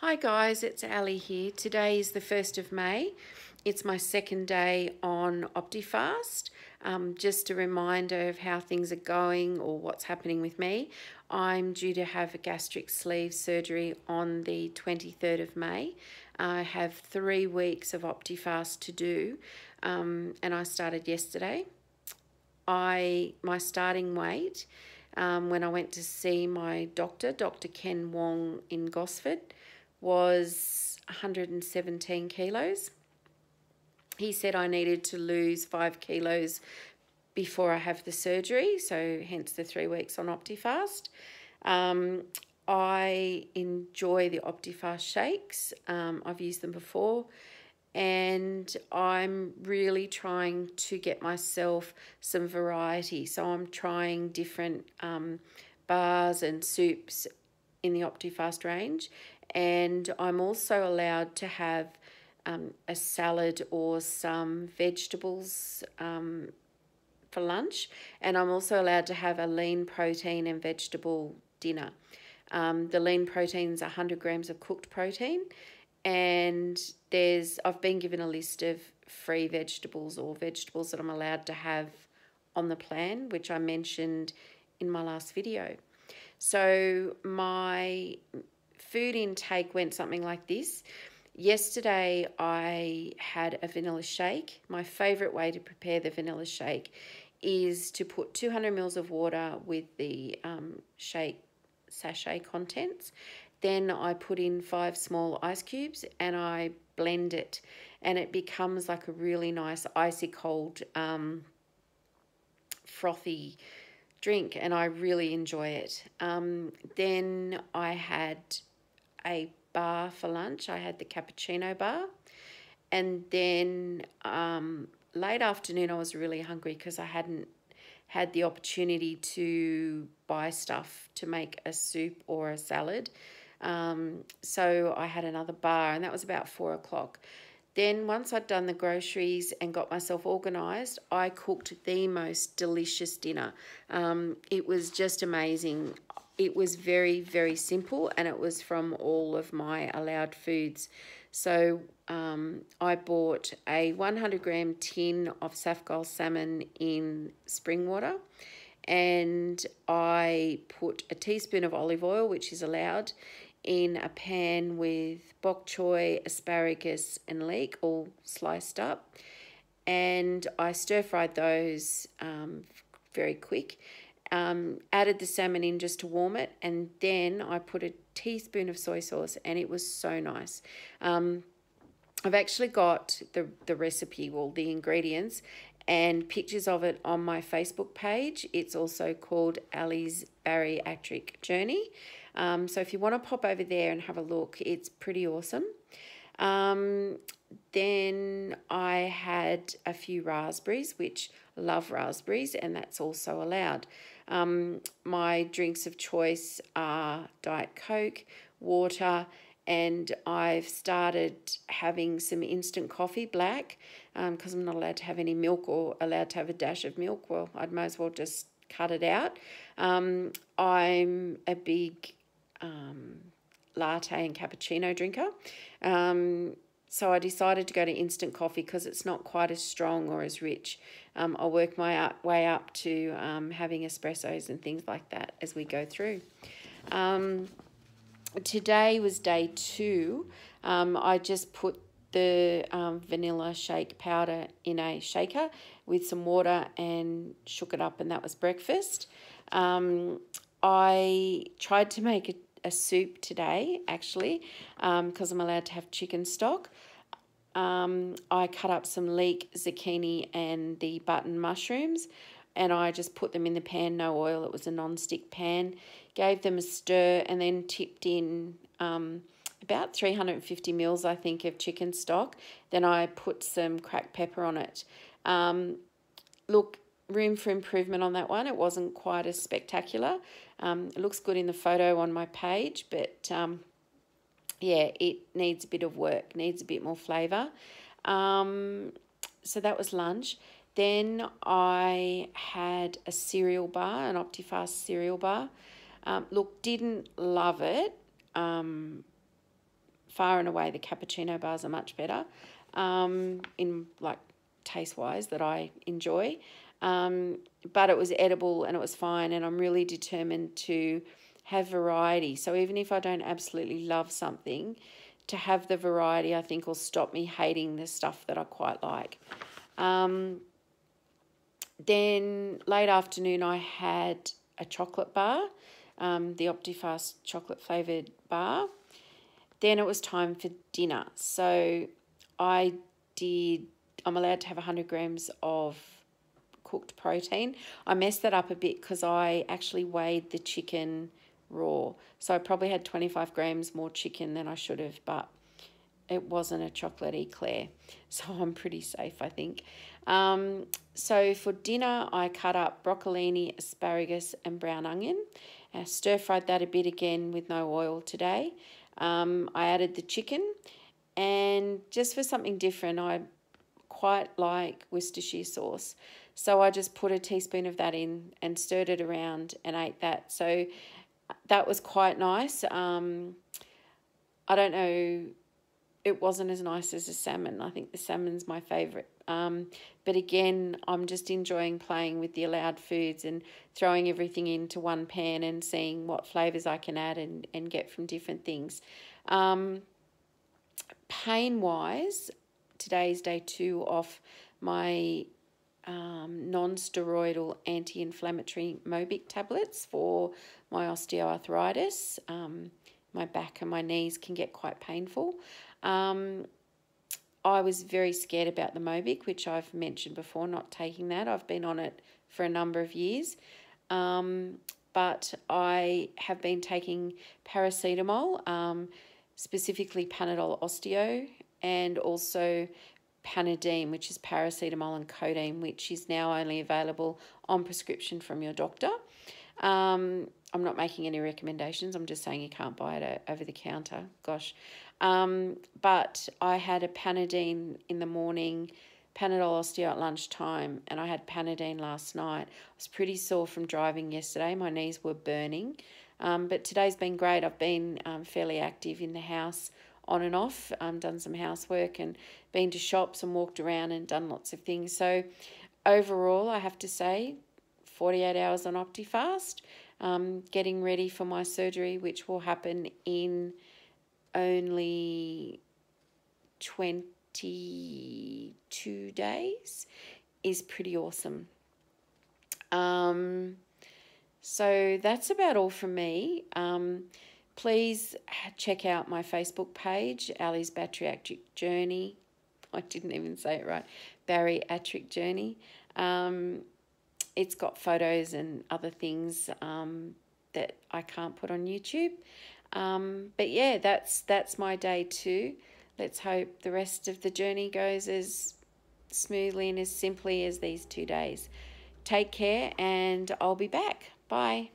Hi guys, it's Ali here. Today is the 1st of May. It's my second day on Optifast. Just a reminder of how things are going or what's happening with me. I'm due to have a gastric sleeve surgery on the 23rd of May. I have 3 weeks of Optifast to do, and I started yesterday. My starting weight when I went to see my doctor, Dr. Ken Wong in Gosford, was 117 kilos. He said I needed to lose 5 kilos before I have the surgery, so hence the 3 weeks on Optifast. I enjoy the Optifast shakes. I've used them before, and I'm really trying to get myself some variety. So I'm trying different bars and soups in the Optifast range, and I'm also allowed to have a salad or some vegetables for lunch, and I'm also allowed to have a lean protein and vegetable dinner. The lean protein is 100 grams of cooked protein, and I've been given a list of free vegetables or vegetables that I'm allowed to have on the plan, which I mentioned in my last video. So my food intake went something like this. Yesterday I had a vanilla shake. My favourite way to prepare the vanilla shake is to put 200 ml of water with the shake sachet contents. Then I put in 5 small ice cubes and I blend it, and it becomes like a really nice icy cold frothy drink, and I really enjoy it. Then I had a bar for lunch. I had the cappuccino bar, and then late afternoon I was really hungry because I hadn't had the opportunity to buy stuff to make a soup or a salad. So I had another bar, and that was about 4 o'clock. Then once I'd done the groceries and got myself organised, I cooked the most delicious dinner. It was just amazing. It was very, very simple, and it was from all of my allowed foods. So I bought a 100 gram tin of Safgol salmon in spring water, and I put a teaspoon of olive oil, which is allowed, in a pan with bok choy, asparagus and leek all sliced up, and I stir fried those very quick. Added the salmon in just to warm it, and then I put a teaspoon of soy sauce, and it was so nice. I've actually got the recipe, well, the ingredients and pictures of it on my Facebook page. It's also called Ali's Bariatric Journey. So if you want to pop over there and have a look, it's pretty awesome. Then I had a few raspberries, which I love raspberries, and that's also allowed. My drinks of choice are Diet Coke, water, and I've started having some instant coffee, black, because I'm not allowed to have any milk or allowed to have a dash of milk. Well, I'd might as well just cut it out. I'm a big latte and cappuccino drinker. So I decided to go to instant coffee because it's not quite as strong or as rich. I'll work my way up to having espressos and things like that as we go through. Today was day 2. I just put the vanilla shake powder in a shaker with some water and shook it up, and that was breakfast. I tried to make a soup today, actually, because I'm allowed to have chicken stock. I cut up some leek, zucchini and the button mushrooms, and I just put them in the pan, no oil. It was a non-stick pan. Gave them a stir, and then tipped in about 350 mils, I think, of chicken stock. Then I put some cracked pepper on it. Look, room for improvement on that one. It wasn't quite as spectacular. It looks good in the photo on my page, but yeah, it needs a bit of work, needs a bit more flavour. So that was lunch. Then I had a cereal bar, an Optifast cereal bar. Look, didn't love it, far and away the cappuccino bars are much better in like taste-wise that I enjoy. But it was edible and it was fine, and I'm really determined to have variety. So even if I don't absolutely love something, to have the variety I think will stop me hating the stuff that I quite like. Then late afternoon I had a chocolate bar, the Optifast chocolate flavoured bar. Then it was time for dinner. So I'm allowed to have 100 grams of cooked protein. I messed that up a bit because I actually weighed the chicken raw. So I probably had 25 grams more chicken than I should have, but it wasn't a chocolate eclair. So I'm pretty safe, I think. So for dinner, I cut up broccolini, asparagus and brown onion. I stir-fried that a bit again with no oil today. I added the chicken, and just for something different, I quite like Worcestershire sauce. So I just put a teaspoon of that in and stirred it around and ate that. So that was quite nice. I don't know, it wasn't as nice as the salmon. I think the salmon's my favourite. But again, I'm just enjoying playing with the allowed foods and throwing everything into one pan and seeing what flavours I can add and get from different things. Pain-wise, today's day 2 off my non-steroidal anti-inflammatory Mobic tablets for my osteoarthritis. My back and my knees can get quite painful. I was very scared about the Mobic, which I've mentioned before, not taking that. I've been on it for a number of years. But I have been taking paracetamol, specifically Panadol Osteo, and also Panadeine, which is paracetamol and codeine, which is now only available on prescription from your doctor. I'm not making any recommendations. I'm just saying you can't buy it over the counter. Gosh. But I had a Panadeine in the morning, Panadol Osteo at lunchtime, and I had Panadeine last night. I was pretty sore from driving yesterday. My knees were burning. But today's been great. I've been fairly active in the house on and off, done some housework and been to shops and walked around and done lots of things. So overall, I have to say, 48 hours on Optifast, getting ready for my surgery, which will happen in only 22 days, is pretty awesome. So that's about all from me. Please check out my Facebook page, Ali's Bariatric Journey. I didn't even say it right. Bariatric Journey. It's got photos and other things that I can't put on YouTube. But yeah, that's my day 2. Let's hope the rest of the journey goes as smoothly and as simply as these 2 days. Take care, and I'll be back. Bye.